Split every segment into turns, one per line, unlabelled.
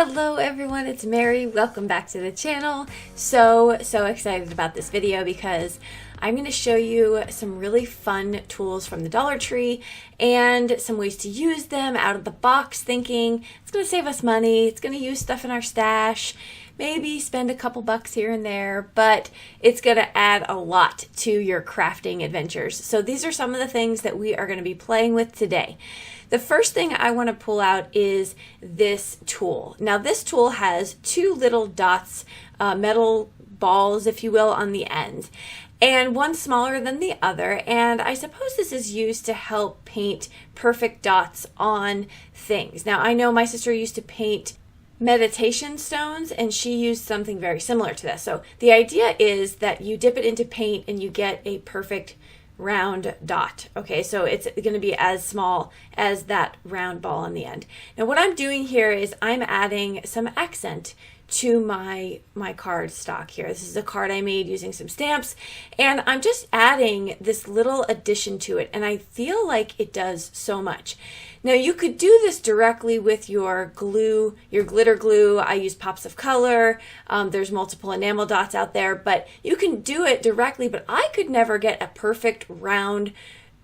Hello everyone, it's Mary. Welcome back to the channel. So excited about this video because I'm going to show you some really fun tools from the Dollar Tree and some ways to use them out of the box, thinking it's going to save us money, it's going to use stuff in our stash, maybe spend a couple bucks here and there, but it's going to add a lot to your crafting adventures. So these are some of the things that we are going to be playing with today. The first thing I want to pull out is this tool. Now this tool has two little dots, metal balls, if you will, on the end, and one smaller than the other, and I suppose this is used to help paint perfect dots on things. Now I know my sister used to paint meditation stones and she used something very similar to this. So the idea is that you dip it into paint and you get a perfect round dot. Okay, so it's going to be as small as that round ball on the end. Now what I'm doing here is I'm adding some accent to my cardstock here. This is a card I made using some stamps, and I'm just adding this little addition to it, and I feel like it does so much. Now you could do this directly with your glue, your glitter glue. I use pops of color. There's multiple enamel dots out there, but you can do it directly, but I could never get a perfect round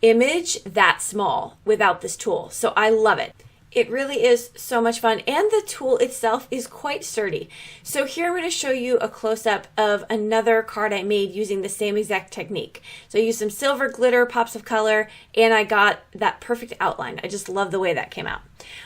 image that small without this tool. So I love it. It really is so much fun, and the tool itself is quite sturdy. So here I'm going to show you a close-up of another card I made using the same exact technique. So I used some silver glitter, pops of color, and I got that perfect outline. I just love the way that came out.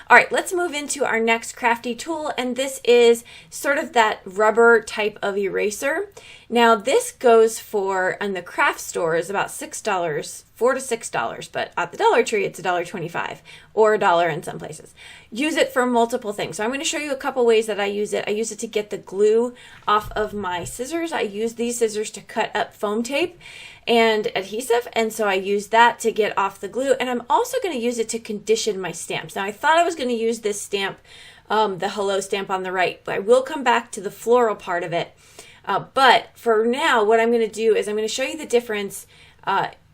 All right, let's move into our next crafty tool, and this is sort of that rubber type of eraser. Now this goes for, in the craft stores, about $6, $4 to $6, but at the Dollar Tree it's $1.25 or $1 in some places. Use it for multiple things. So I'm going to show you a couple ways that I use it. I use it to get the glue off of my scissors. I use these scissors to cut up foam tape and adhesive, and so I use that to get off the glue, and I'm also going to use it to condition my stamps. Now I thought I was going to use this stamp, the hello stamp on the right, but I will come back to the floral part of it. But for now, what I'm going to do is I'm going to show you the difference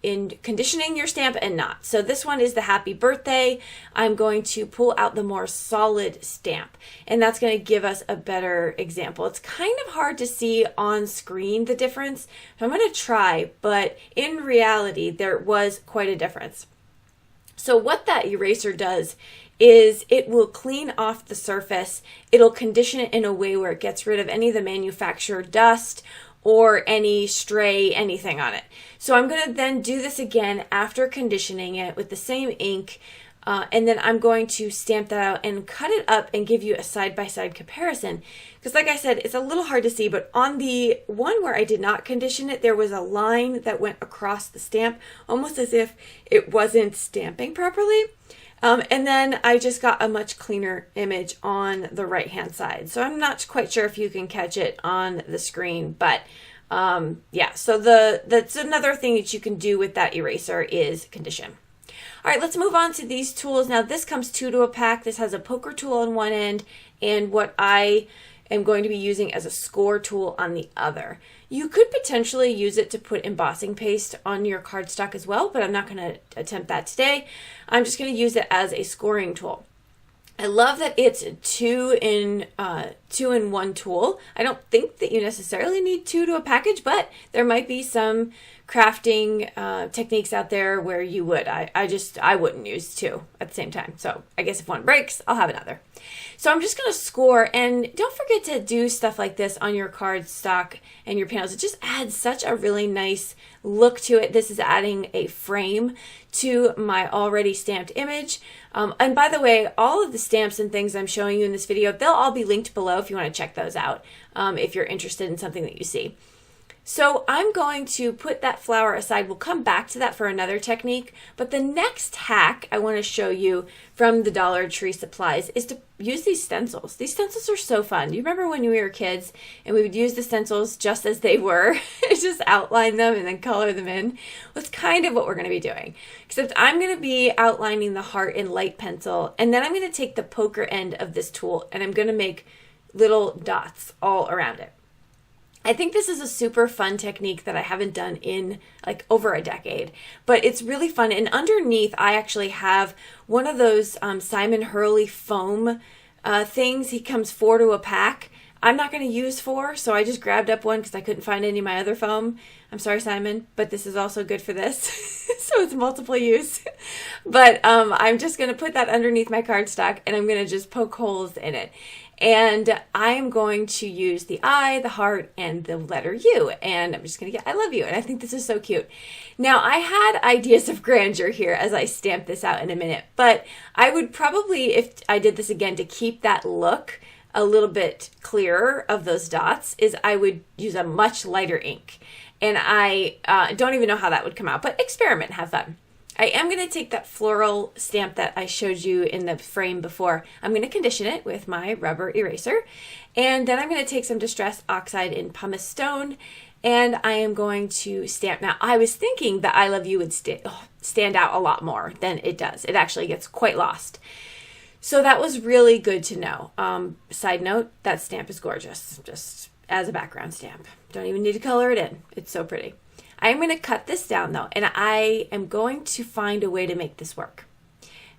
in conditioning your stamp and not. So this one is the happy birthday. I'm going to pull out the more solid stamp, and that's going to give us a better example. It's kind of hard to see on screen the difference, so I'm going to try, but in reality there was quite a difference. So what that eraser does is it will clean off the surface. It'll condition it in a way where it gets rid of any of the manufacturer dust or any stray anything on it. So I'm going to then do this again after conditioning it with the same ink, and then I'm going to stamp that out and cut it up and give you a side-by-side comparison. Because like I said, it's a little hard to see, but on the one where I did not condition it, there was a line that went across the stamp, almost as if it wasn't stamping properly. And then I just got a much cleaner image on the right hand side. So I'm not quite sure if you can catch it on the screen, but yeah, so that's another thing that you can do with that eraser is condition. All right, let's move on to these tools. Now this comes two to a pack. This has a poker tool on one end and what I am going to be using as a score tool on the other. You could potentially use it to put embossing paste on your cardstock as well, but I'm not going to attempt that today. I'm just going to use it as a scoring tool. I love that it's a two in one tool. I don't think that you necessarily need two to a package, but there might be some crafting techniques out there where you would. I wouldn't use two at the same time. So I guess if one breaks, I'll have another. So I'm just going to score, and don't forget to do stuff like this on your cardstock and your panels. It just adds such a really nice look to it. This is adding a frame to my already stamped image. And by the way, all of the stamps and things I'm showing you in this video, they'll all be linked below if you want to check those out if you're interested in something that you see. So I'm going to put that flower aside. We'll come back to that for another technique. But the next hack I want to show you from the Dollar Tree supplies is to use these stencils. These stencils are so fun. Do you remember when we were kids and we would use the stencils just as they were, just outline them and then color them in? Well, that's kind of what we're going to be doing. Except I'm going to be outlining the heart in light pencil, and then I'm going to take the poker end of this tool and I'm going to make little dots all around it. I think this is a super fun technique that I haven't done in like over a decade, but it's really fun. And underneath, I actually have one of those Simon Hurley foam things. He comes 4 to a pack. I'm not going to use 4, so I just grabbed up one because I couldn't find any of my other foam. I'm sorry, Simon, but this is also good for this. So it's multiple use. But I'm just going to put that underneath my cardstock, and I'm going to just poke holes in it. And I am going to use the I, the heart, and the letter U. And I'm just going to get I love you. And I think this is so cute. Now, I had ideas of grandeur here as I stamp this out in a minute. But I would probably, if I did this again, to keep that look a little bit clearer of those dots, is I would use a much lighter ink. And I don't even know how that would come out. But experiment, have fun. I am going to take that floral stamp that I showed you in the frame before. I'm going to condition it with my rubber eraser. And then I'm going to take some Distress Oxide in pumice stone. And I am going to stamp. Now, I was thinking that I love you would stand out a lot more than it does. It actually gets quite lost. So that was really good to know. Side note, that stamp is gorgeous. Just as a background stamp. Don't even need to color it in. It's so pretty. I'm going to cut this down though, and I am going to find a way to make this work.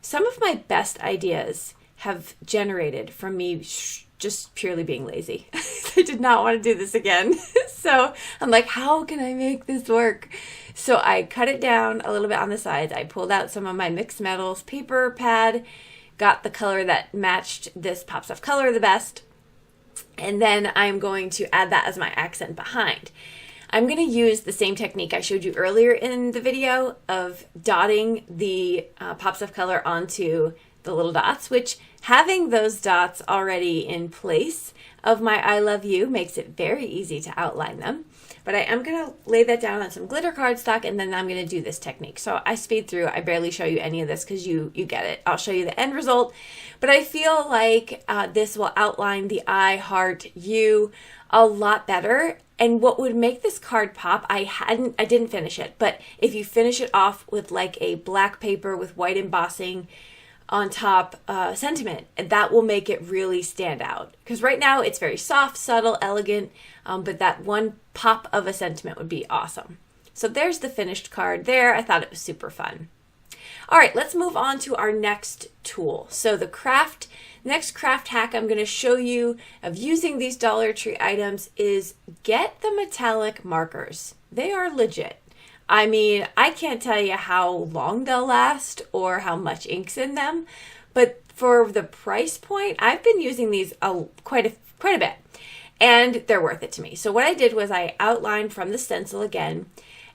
Some of my best ideas have generated from me just purely being lazy. I did not want to do this again. So I'm like, how can I make this work? So I cut it down a little bit on the sides. I pulled out some of my mixed metals paper pad, got the color that matched this Pops of Color the best, and then I'm going to add that as my accent behind. I'm going to use the same technique I showed you earlier in the video of dotting the Pops of Color onto the little dots, which having those dots already in place of my I love you makes it very easy to outline them. But I am going to lay that down on some glitter cardstock, and then I'm going to do this technique. So I speed through. I barely show you any of this because you get it. I'll show you the end result. But I feel like this will outline the I, heart, you a lot better. And what would make this card pop, I didn't finish it, but if you finish it off with like a black paper with white embossing on top, sentiment, that will make it really stand out. Because right now it's very soft, subtle, elegant, but that one pop of a sentiment would be awesome. So there's the finished card there. I thought it was super fun. All right, let's move on to our next tool. So the next craft hack I'm going to show you of using these Dollar Tree items is get the metallic markers. They are legit. I mean, I can't tell you how long they'll last or how much ink's in them, but for the price point, I've been using these quite a bit, and they're worth it to me. So what I did was I outlined from the stencil again,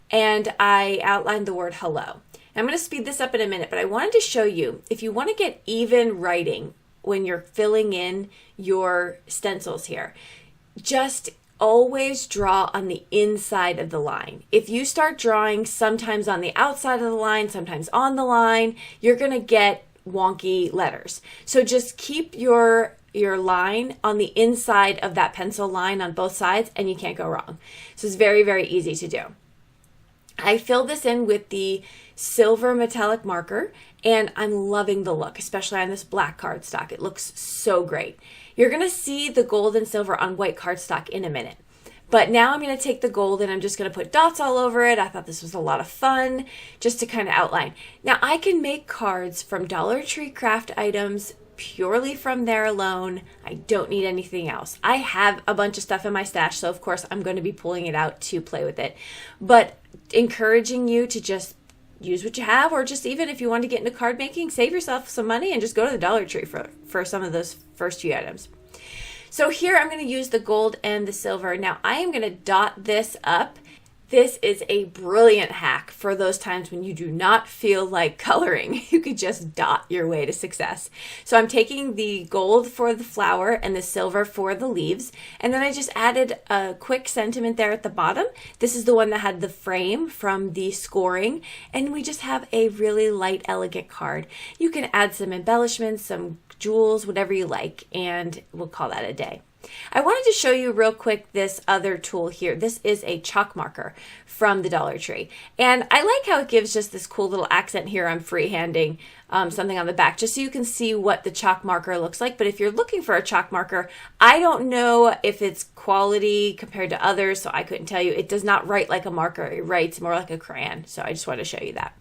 and I outlined the word hello. I'm going to speed this up in a minute, but I wanted to show you, if you want to get even writing when you're filling in your stencils here, just always draw on the inside of the line. If you start drawing sometimes on the outside of the line, sometimes on the line, you're going to get wonky letters. So just keep your line on the inside of that pencil line on both sides, and you can't go wrong. So it's very, very easy to do. I filled this in with the silver metallic marker, and I'm loving the look, especially on this black cardstock. It looks so great. You're going to see the gold and silver on white cardstock in a minute. But now I'm going to take the gold and I'm just going to put dots all over it. I thought this was a lot of fun just to kind of outline. Now I can make cards from Dollar Tree craft items purely from there alone. I don't need anything else. I have a bunch of stuff in my stash, so of course I'm going to be pulling it out to play with it. But encouraging you to just use what you have, or just even if you want to get into card making, save yourself some money and just go to the Dollar Tree for some of those first few items. So here I'm going to use the gold and the silver. Now I am going to dot this up. This is a brilliant hack for those times when you do not feel like coloring. You could just dot your way to success. So I'm taking the gold for the flower and the silver for the leaves. And then I just added a quick sentiment there at the bottom. This is the one that had the frame from the scoring. And we just have a really light, elegant card. You can add some embellishments, some jewels, whatever you like, and we'll call that a day. I wanted to show you real quick this other tool here. This is a chalk marker from the Dollar Tree. And I like how it gives just this cool little accent here. I'm freehanding something on the back just so you can see what the chalk marker looks like. But if you're looking for a chalk marker, I don't know if it's quality compared to others, so I couldn't tell you. It does not write like a marker. It writes more like a crayon. So I just wanted to show you that.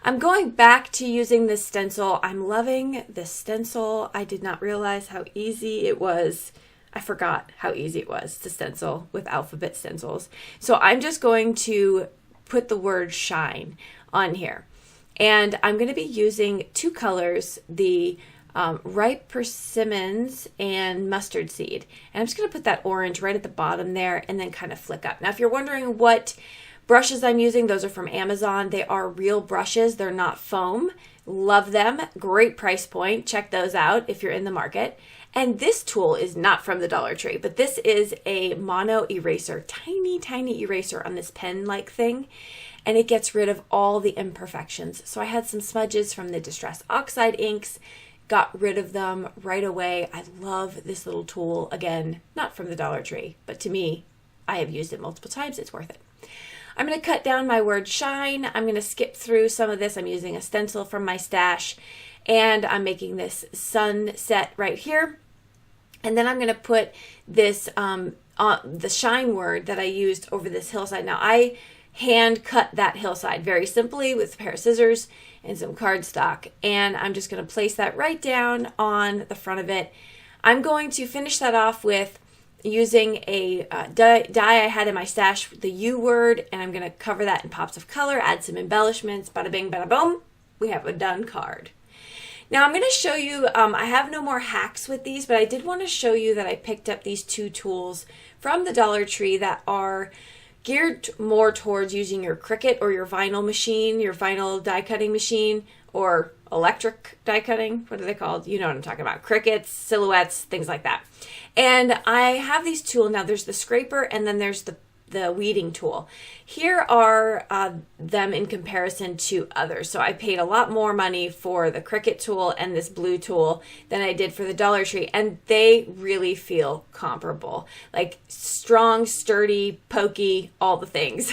I'm going back to using this stencil. I'm loving this stencil. I did not realize how easy it was. I forgot how easy it was to stencil with alphabet stencils. So I'm just going to put the word shine on here. And I'm going to be using two colors, the ripe persimmons and mustard seed. And I'm just going to put that orange right at the bottom there and then kind of flick up. Now, if you're wondering what brushes I'm using, those are from Amazon. They are real brushes. They're not foam. Love them. Great price point. Check those out if you're in the market. And this tool is not from the Dollar Tree, but this is a mono eraser, tiny, tiny eraser on this pen-like thing. And it gets rid of all the imperfections. So I had some smudges from the Distress Oxide inks, got rid of them right away. I love this little tool. Again, not from the Dollar Tree, but to me, I have used it multiple times. It's worth it. I'm going to cut down my word shine. I'm going to skip through some of this. I'm using a stencil from my stash, and I'm making this sunset right here. And then I'm going to put this, the shine word that I used over this hillside. Now, I hand cut that hillside very simply with a pair of scissors and some cardstock. And I'm just going to place that right down on the front of it. I'm going to finish that off with using a die I had in my stash, the U word, and I'm going to cover that in pops of color, add some embellishments, bada bing, bada boom. We have a done card. Now I'm going to show you, I have no more hacks with these, but I did want to show you that I picked up these two tools from the Dollar Tree that are geared more towards using your Cricut or your vinyl machine, your vinyl die cutting machine, or electric die cutting. What are they called? You know what I'm talking about. Cricuts, silhouettes, things like that. And I have these tools. Now there's the scraper and then there's the weeding tool. Here are them in comparison to others. So I paid a lot more money for the Cricut tool and this blue tool than I did for the Dollar Tree, and they really feel comparable. Like strong, sturdy, pokey, all the things.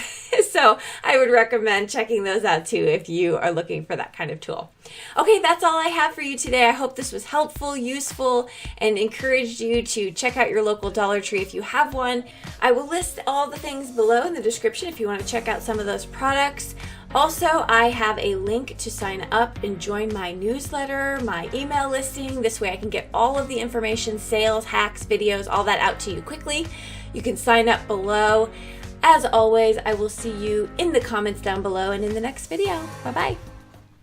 So I would recommend checking those out too if you are looking for that kind of tool. Okay, that's all I have for you today. I hope this was helpful, useful, and encouraged you to check out your local Dollar Tree if you have one. I will list all the things below in the description if you want to check out some of those products. Also, I have a link to sign up and join my newsletter, my email listing. This way I can get all of the information, sales, hacks, videos, all that out to you quickly. You can sign up below. As always, I will see you in the comments down below and in the next video. Bye-bye.